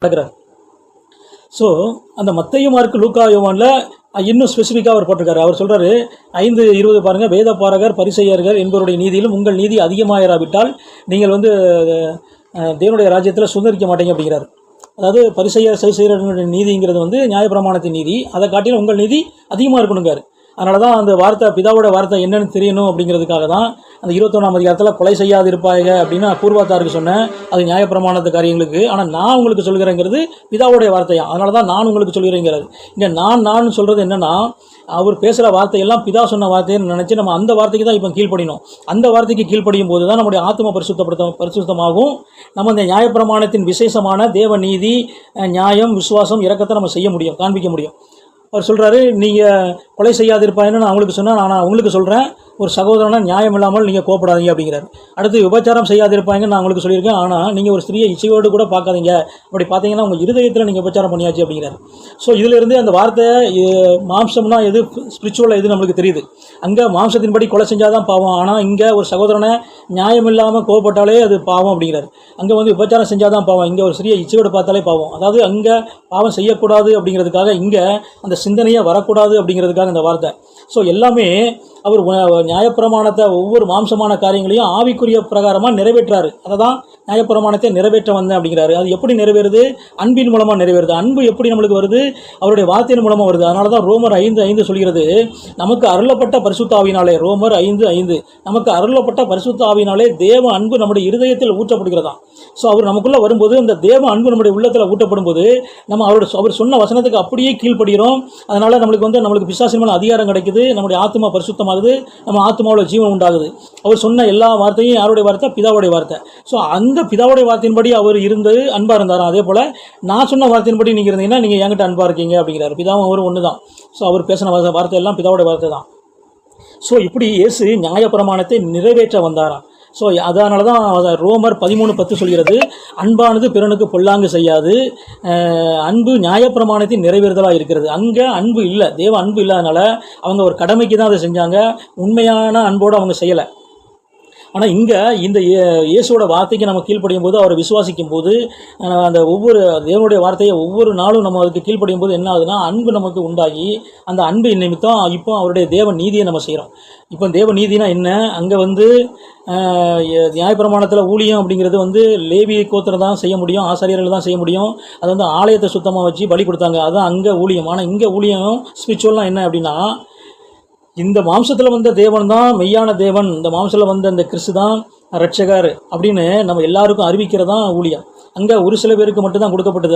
நடக்கிறார். ஸோ அந்த மத்தேயு, மார்க்கு, லூக்கா, யோவானில் இன்னும் ஸ்பெசிஃபிக்காக அவர் போட்டிருக்காரு. அவர் சொல்கிறாரு 5:20 பாருங்கள், வேத பாரகர் பரிசேயர்கள் என்பவருடைய நீதியிலும் உங்கள் நீதி அதிகமாயிராவிட்டால் நீங்கள் தேவனுடைய ராஜ்யத்தில் சுதந்திரிக்க மாட்டீங்க அப்படிங்கிறார். அதாவது பரிசேயர் சதுசேயர்களுடைய நீதிங்கிறது நியாயப்பிரமாணத்தின் நீதி, அதை காட்டிலும் உங்கள் நீதி அதிகமாக இருக்கணுங்காரு. அதனால தான் அந்த வார்த்தை, பிதாவோட வார்த்தை என்னன்னு தெரியணும் அப்படிங்கிறதுக்காக தான் அந்த 21ஆம் அதிகாரத்தில் கொலை செய்யாது இருப்பாங்க அப்படின்னு பூர்வாத்தாருக்கு சொன்னேன். அது நியாயப்பிரமாணத்து காரியங்களுக்கு. ஆனால் நான் உங்களுக்கு சொல்கிறேங்கிறது பிதாவுடைய வார்த்தையா, அதனால தான் நான் உங்களுக்கு சொல்கிறேங்கிறாரு. இங்கே நான் சொல்கிறது என்னென்னா, அவர் பேசுகிற வார்த்தையெல்லாம் பிதா சொன்ன வார்த்தைன்னு நினச்சி நம்ம அந்த வார்த்தைக்கு தான் இப்போ கீழ்ப்படியணும். அந்த வார்த்தைக்கு கீழ்ப்படியும் போது தான் நம்முடைய ஆத்ம பரிசுத்தமாகும். நம்ம இந்த நியாயப்பிரமாணத்தின் விசேஷமான தேவ நீதி, நியாயம், விசுவாசம், இரக்கத்தை நம்ம செய்ய முடியும், காண்பிக்க முடியும். அவர் சொல்கிறாரு, நீங்கள் கொலை செய்யாதிருப்பாங்கன்னு நான் அவங்களுக்கு சொன்னேன், நான் உங்களுக்கு சொல்கிறேன், ஒரு சகோதரனா நியாயம் இல்லாமல் நீங்கள் கோப்படாதீங்க அப்படிங்கிறார். அடுத்து விபச்சாரம் செய்யாதிருப்பாங்கன்னு நான் உங்களுக்கு சொல்லியிருக்கேன், ஆனால் நீங்கள் ஒரு ஸ்திரியை இச்சையோடு கூட பார்க்காதீங்க, அப்படி பார்த்தீங்கன்னா உங்கள் இருதயத்தில் நீங்கள் விபச்சாரம் பண்ணியாச்சு அப்படிங்கிறார். ஸோ இதிலிருந்து அந்த வார்த்தை மாம்சம்னா எது, ஸ்பிரிச்சுவல் எது நம்மளுக்கு தெரியுது. அங்கே மாம்சத்தின்படி கொலை செஞ்சால் தான் பாவம், ஆனால் இங்கே ஒரு சகோதரனை நியாயம் இல்லாமல் கோவப்பட்டாலே அது பாவம் அப்படிங்கிறார். அங்கே விபச்சாரம் செஞ்சால் தான் பாவம், இங்கே ஒரு ஸ்திரியை இச்சையோடு பார்த்தாலே பாவம். அதாவது அங்கே பாவம் செய்யக்கூடாது அப்படிங்கிறதுக்காக, இங்கே அந்த சிந்தனையை வரக்கூடாது அப்படிங்கிறதுக்காக இந்த வார்த்தை. ஸோ எல்லாமே அவர் நியாயப்பிரமாணத்தை ஒவ்வொரு மாம்சமான காரியங்களையும் ஆவிக்குரிய பிரகாரமாக நிறைவேற்றாரு. அதை தான் நியாயப்பிரமாணத்தை நிறைவேற்ற வந்தேன் அப்படிங்கிறாரு. அது எப்படி நிறைவேறுது? அன்பின் மூலமாக நிறைவேறுது. அன்பு எப்படி நம்மளுக்கு வருது? அவருடைய வார்த்தையின் மூலமாக வருது. அதனால தான் ரோமர் 5:5 சொல்கிறது, நமக்கு அருளப்பட்ட பரிசுத்த ஆவியினாலே, ரோமர் 5:5, நமக்கு அருளப்பட்ட பரிசுத்த ஆவியினாலே தேவ அன்பு நம்முடைய இருதயத்தில் ஊற்றப்படுகிறதா. ஸோ அவர் நமக்குள்ளே வரும்போது அந்த தேவ அன்பு நம்முடைய உள்ளத்தில் ஊட்டப்படும் போது நம்ம அவர் சொன்ன வசனத்துக்கு அப்படியே கீழ்ப்படுகிறோம். அதனால் நம்மளுக்கு பிசாசின் மேலே அதிகாரம் கிடைக்குது, நம்முடைய ஆத்மா பரிசுத்தமாகுது, நம்ம ஆத்மாவோட ஜீவன் உண்டாகுது. அவர் சொன்ன எல்லா வார்த்தையும் யாருடைய வார்த்தை? பிதாவுடைய வார்த்தை. ஸோ அந்த பிதாவுடைய வார்த்தையின்படி அவர் இருந்தது அன்பாக இருந்தாராம். அதே போல் நான் சொன்ன வார்த்தையின்படி நீங்கள் இருந்தீங்கன்னா நீங்கள் என்கிட்ட அன்பாக இருக்கீங்க அப்படிங்கிறார். பிதாவும் அவரும் ஒன்று தான். ஸோ அவர் பேசின வார்த்தை எல்லாம் பிதாவுடைய வார்த்தை தான். ஸோ இப்படி இயேசு நியாயப்பிரமாணத்தை நிறைவேற்ற வந்தாராம். ஸோ அதனால தான் ரோமர் 13:10 சொல்கிறது, அன்பானது பிறனுக்கு பொல்லாங்கு செய்யாது, அன்பு நியாயப்பிரமாணத்தின் நிறைவேறுதலாக இருக்கிறது. அங்கே அன்பு இல்லை, தேவ அன்பு இல்லாதனால அவங்க ஒரு கடமைக்கு தான் அதை செஞ்சாங்க, உண்மையான அன்போடு அவங்க செய்யலை. ஆனால் இங்கே இந்த இயேசுவோட வார்த்தைக்கு நம்ம கீழ்ப்படியும் போது, அவரை விசுவாசிக்கும் போது, அந்த ஒவ்வொரு தேவனுடைய வார்த்தையை ஒவ்வொரு நாளும் நம்ம அதுக்கு கீழ்ப்படியும் போது என்ன ஆகுதுன்னா, அன்பு நமக்கு உண்டாகி அந்த அன்பு நிமித்தம் இப்போ அவருடைய தேவ நீதியை நம்ம செய்கிறோம். இப்போ தேவ நீதினா என்ன? அங்கே நியாயப்பிரமாணத்தில் ஊழியம் அப்படிங்கிறது லேவி கோத்திரம் தான் செய்ய முடியும், ஆசாரியர்கள் தான் செய்ய முடியும். அது ஆலயத்தை சுத்தமாக வச்சு பலி கொடுத்தாங்க, அதுதான் அங்கே ஊழியம். ஆனால் இங்கே ஊழியம் ஸ்பிரிச்சுவல்லாம் என்ன அப்படின்னா, இந்த மாம்சத்தில் வந்த தேவன் தான் மெய்யான தேவன், இந்த மாம்சத்தில் வந்த இந்த கிறிஸ்து தான் ரட்சகர் அப்படின்னு நம்ம எல்லாருக்கும் அறிவிக்கிறதான் ஊழியம். அங்கே ஒரு சில பேருக்கு மட்டும்தான் கொடுக்கப்பட்டது.